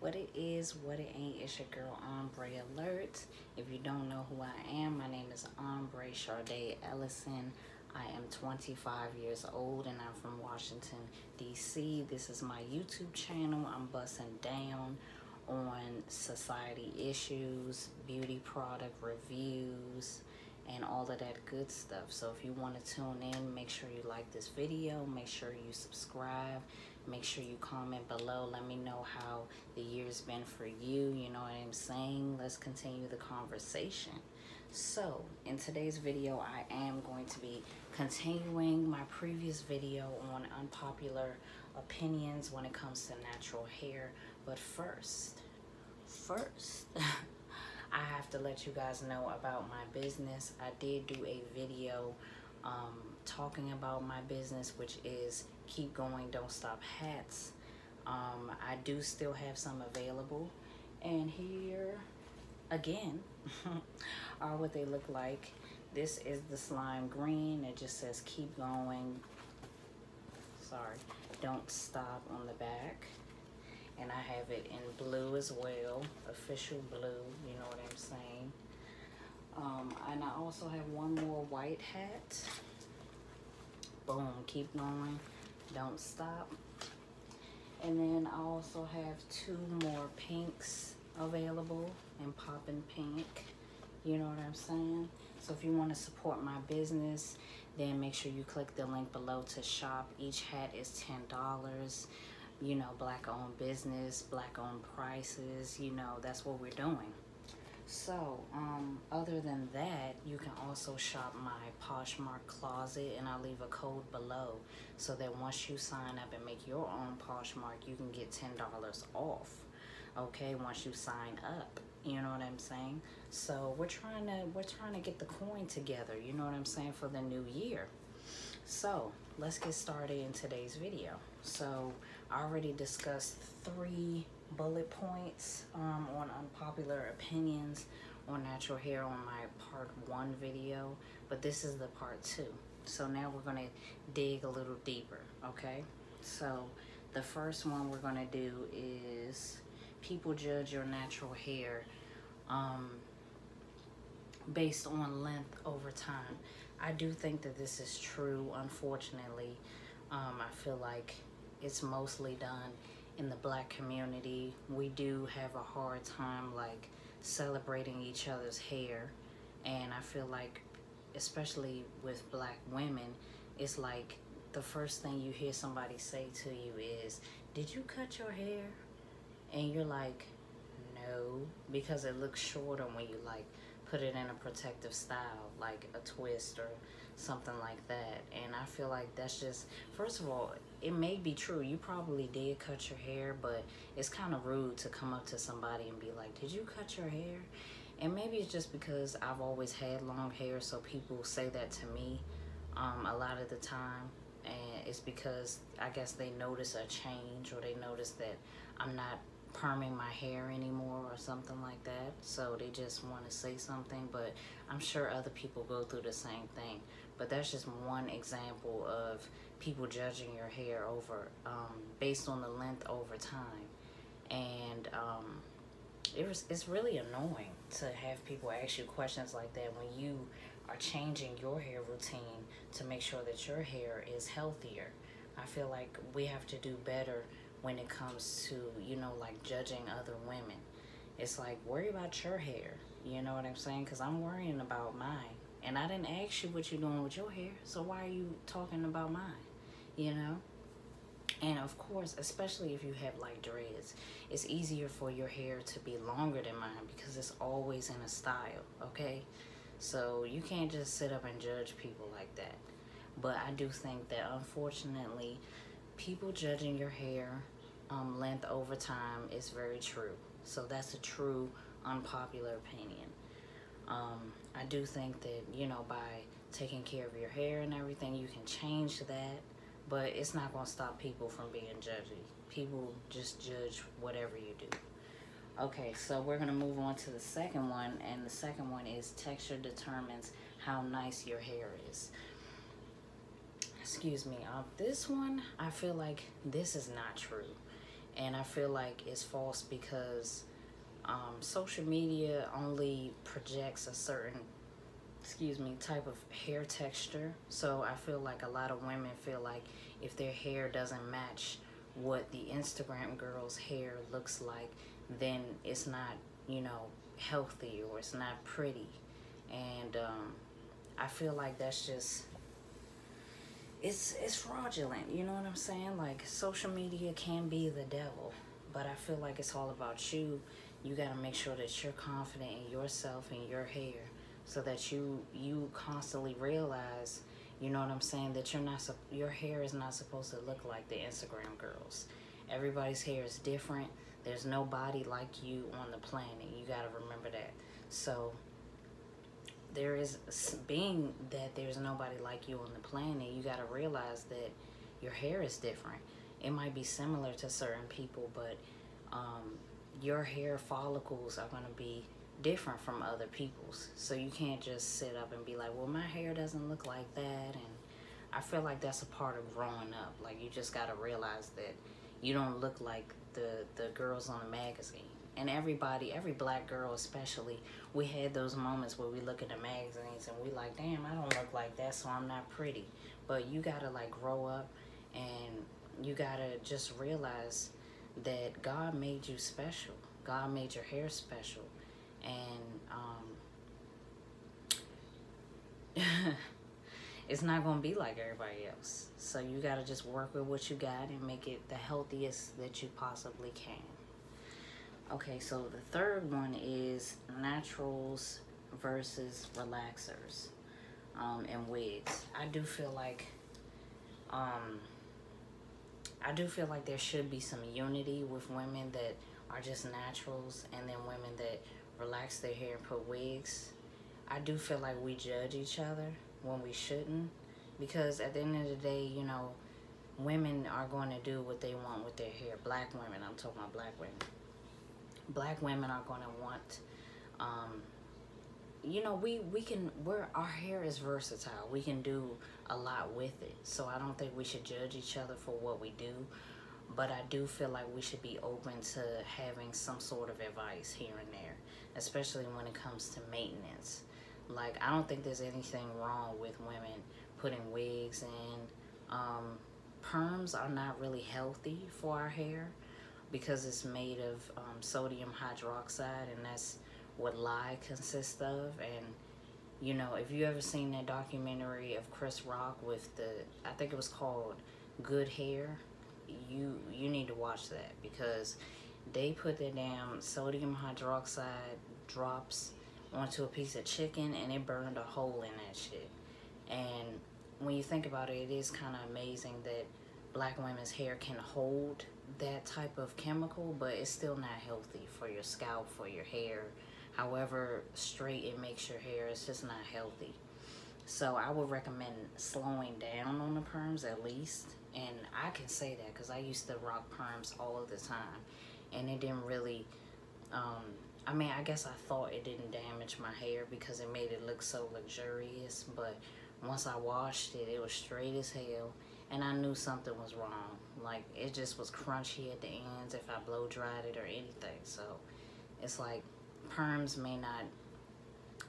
What it is, what it ain't, it's your girl Ombre Alert. If you don't know who I am, my name is Ombre Sharday Ellison. I am 25 years old and I'm from Washington, D.C. This is my YouTube channel. I'm busting down on society issues, beauty product reviews, and all of that good stuff. So if you want to tune in, make sure you like this video, make sure you subscribe, make sure you comment below. Let me know how the year's been for you. You know what I'm saying? Let's continue the conversation. So in today's video, I am going to be continuing my previous video on unpopular opinions when it comes to natural hair. But first, I have to let you guys know about my business. I did do a video talking about my business, which is Keep Going, Don't Stop Hats. I do still have some available, and here again are what they look like. This is the slime green. It just says keep going, don't stop on the back. And I have it in blue as well, official blue, you know what I'm saying. And I also have one more white hat. Boom, keep going, don't stop. And then I also have two more pinks available in poppin' pink, you know what I'm saying. So if you want to support my business, then make sure you click the link below to shop. Each hat is $10. You know, black owned business, black owned prices, you know, that's what we're doing. So other than that, you can also shop my Poshmark closet, and I'll leave a code below so that once you sign up and make your own Poshmark, you can get $10 off, okay, once you sign up, you know what I'm saying. So we're trying to get the coin together, you know what I'm saying, for the new year. So let's get started in today's video. So I already discussed 3 bullet points on unpopular opinions on natural hair on my part 1 video, but this is the part 2. So now we're going to dig a little deeper, okay? So the first one we're going to do is people judge your natural hair based on length over time. I do think that this is true. Unfortunately, I feel like it's mostly done in the black community. We do have a hard time like celebrating each other's hair, and I feel like especially with black women, it's like the first thing you hear somebody say to you is, "Did you cut your hair?" And you're like, "No," because it looks shorter when you like put it in a protective style, like a twist or something like that. And I feel like that's just, first of all, it may be true, you probably did cut your hair, but it's kind of rude to come up to somebody and be like, "Did you cut your hair?" And maybe it's just because I've always had long hair, so people say that to me a lot of the time, and it's because I guess they notice a change, or they notice that I'm not perming my hair anymore or something like that, so they just want to say something. But I'm sure other people go through the same thing. But that's just one example of people judging your hair over based on the length over time. And it's really annoying to have people ask you questions like that when you are changing your hair routine to make sure that your hair is healthier. I feel like we have to do better when it comes to, you know, like judging other women. It's like, worry about your hair, you know what I'm saying? Because I'm worrying about mine, and I didn't ask you what you're doing with your hair, so why are you talking about mine, you know? And of course, especially if you have like dreads, it's easier for your hair to be longer than mine because it's always in a style, okay? So you can't just sit up and judge people like that. But I do think that unfortunately, people judging your hair length over time is very true. So that's a true unpopular opinion. I do think that, you know, by taking care of your hair and everything, you can change that, but it's not going to stop people from being judgy. People just judge whatever you do. Okay, so we're going to move on to the second one, and the second one is texture determines how nice your hair is. Excuse me. This one, I feel like this is not true. And I feel like it's false because social media only projects a certain, type of hair texture. So I feel like a lot of women feel like if their hair doesn't match what the Instagram girl's hair looks like, then it's not, healthy, or it's not pretty. And I feel like that's just, it's fraudulent, you know what I'm saying? Like, social media can be the devil, but I feel like it's all about you. You got to make sure that you're confident in yourself and your hair, so that you constantly realize, you know what I'm saying, that your hair is not supposed to look like the Instagram girls. Everybody's hair is different. There's nobody like you on the planet. You got to remember that. So being that there's nobody like you on the planet, you got to realize that your hair is different. It might be similar to certain people, but your hair follicles are going to be different from other people's. So you can't just sit up and be like, well, my hair doesn't look like that. And I feel like that's a part of growing up. Like, you just got to realize that you don't look like the girls on the magazine. And every black girl especially, we had those moments where we look at the magazines and we like, damn, I don't look like that, so I'm not pretty. But you gotta like grow up, and you gotta just realize that God made you special. God made your hair special. And it's not gonna be like everybody else. So you gotta just work with what you got and make it the healthiest that you possibly can. Okay, so the third one is naturals versus relaxers, and wigs. I do feel like there should be some unity with women that are just naturals, and then women that relax their hair and put wigs. I do feel like we judge each other when we shouldn't, because at the end of the day, women are going to do what they want with their hair. Black women, I'm talking about black women. Black women are going to want, our hair is versatile. We can do a lot with it. So I don't think we should judge each other for what we do. But I do feel like we should be open to having some sort of advice here and there, especially when it comes to maintenance. Like, I don't think there's anything wrong with women putting wigs in. Perms are not really healthy for our hair, because it's made of sodium hydroxide, and that's what lye consists of. And if you ever seen that documentary of Chris Rock with I think it was called Good Hair, you need to watch that, because they put the damn sodium hydroxide drops onto a piece of chicken, and it burned a hole in that shit. And when you think about it, it is kind of amazing that black women's hair can hold that type of chemical, but it's still not healthy for your scalp, for your hair. However straight it makes your hair, it's just not healthy. So I would recommend slowing down on the perms at least. And I can say that because I used to rock perms all of the time, and it didn't really, I guess I thought it didn't damage my hair because it made it look so luxurious, but once I washed it, it was straight as hell, and I knew something was wrong. Like, it just was crunchy at the ends if I blow dried it or anything. So it's like, perms may not,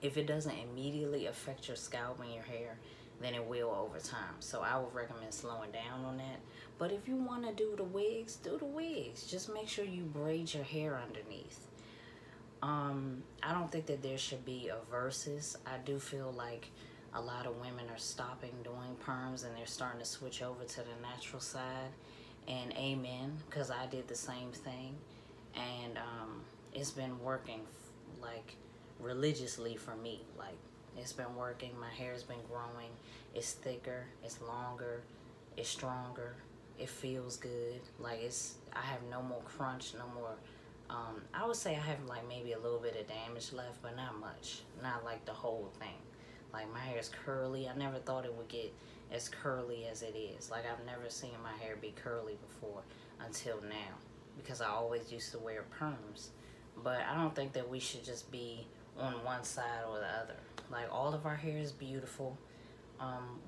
if it doesn't immediately affect your scalp and your hair, then it will over time. So I would recommend slowing down on that. But if you want to do the wigs, do the wigs. Just make sure you braid your hair underneath. I don't think that there should be a versus. I do feel like a lot of women are stopping doing perms, and they're starting to switch over to the natural side. And amen, because I did the same thing. And it's been working like religiously for me. Like, it's been working. My hair's been growing. It's thicker. It's longer. It's stronger. It feels good. Like, I have no more crunch, no more. I would say I have like maybe a little bit of damage left, but not much. Not like the whole thing. Like, my hair is curly. I never thought it would get as curly as it is. Like, I've never seen my hair be curly before until now, because I always used to wear perms. But I don't think that we should just be on one side or the other. Like, all of our hair is beautiful.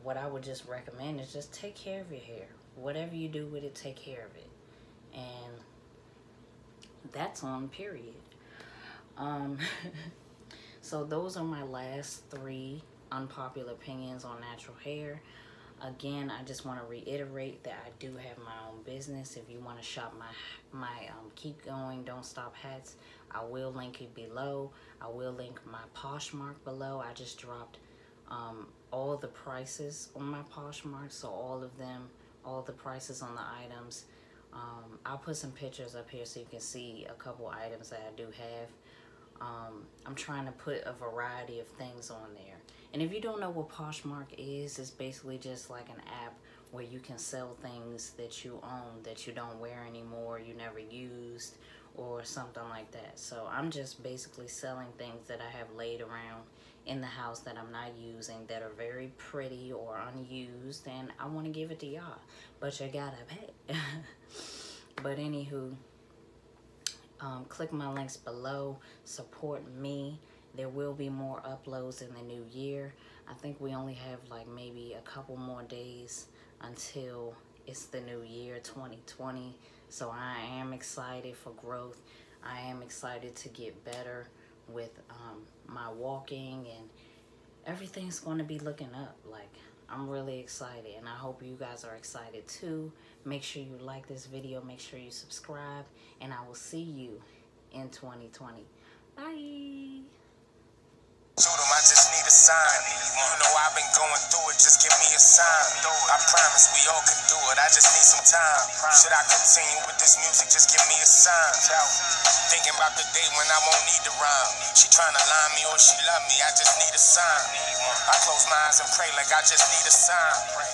What I would just recommend is just take care of your hair. Whatever you do with it, take care of it. And that's on period. Um, so those are my last 3 unpopular opinions on natural hair. Again, I just want to reiterate that I do have my own business. If you want to shop my Keep Going, Don't Stop hats, I will link it below. I will link my Poshmark below. I just dropped all the prices on my Poshmark, so all the prices on the items. I'll put some pictures up here so you can see a couple items that I do have. I'm trying to put a variety of things on there. And if you don't know what Poshmark is, it's basically just like an app where you can sell things that you own, that you don't wear anymore, you never used, or something like that. So I'm just basically selling things that I have laid around in the house that I'm not using, that are very pretty or unused, and I want to give it to y'all. But you gotta pay. But anywho, click my links below, support me. There will be more uploads in the new year. I think we only have like maybe a couple more days until it's the new year, 2020. So I am excited for growth. I am excited to get better with my walking, and everything's going to be looking up. Like, I'm really excited, and I hope you guys are excited too. Make sure you like this video, make sure you subscribe, and I will see you in 2020. Bye. Shoot 'em, I just need a sign. You know I've been going through it, just give me a sign. I promise we all can do it, I just need some time. Should I continue with this music, just give me a sign. Thinking about the day when I won't need to rhyme. She tryna lie me or she love me, I just need a sign. I close my eyes and pray like I just need a sign.